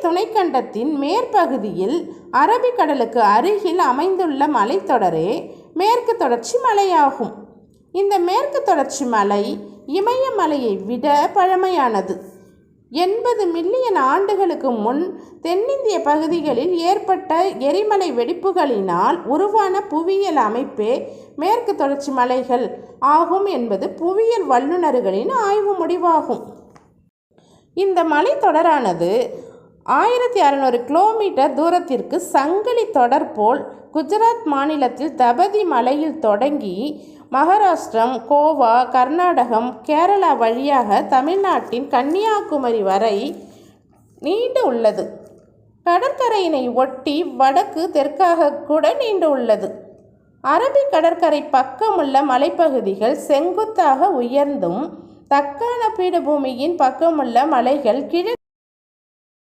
துணைக்கண்டத்தின் மேற்பகுதியில் அரபிக்கடலுக்கு அருகில் அமைந்துள்ள மலைத்தொடரே மேற்கு தொடர்ச்சி மலையாகும். இந்த மேற்கு தொடர்ச்சி மலை இமயமலையை விட பழமையானது. 80 மில்லியன் ஆண்டுகளுக்கு முன் தென்னிந்திய பகுதிகளில் ஏற்பட்ட எரிமலை வெடிப்புகளினால் உருவான புவியியல் அமைப்பே மேற்கு தொடர்ச்சி மலைகள் ஆகும் என்பது புவியியல் வல்லுநர்களின் ஆய்வு முடிவாகும். இந்த மலைத்தொடரானது 1600 கிலோமீட்டர் தூரத்திற்கு சங்கிலி தொடர் போல் குஜராத் மாநிலத்தில் தபதி மலையில் தொடங்கி மகாராஷ்டிரம், கோவா, கர்நாடகம், கேரளா வழியாக தமிழ்நாட்டின் கன்னியாகுமரி வரை நீண்டு உள்ளது. கடற்கரையினை ஒட்டி வடக்கு தெற்காக கூட நீண்டு உள்ளது. அரபிக் கடற்கரை பக்கமுள்ள மலைப்பகுதிகள் செங்குத்தாக உயர்ந்தும், தக்கான பீடபூமியின் பக்கமுள்ள மலைகள் கிழக்கு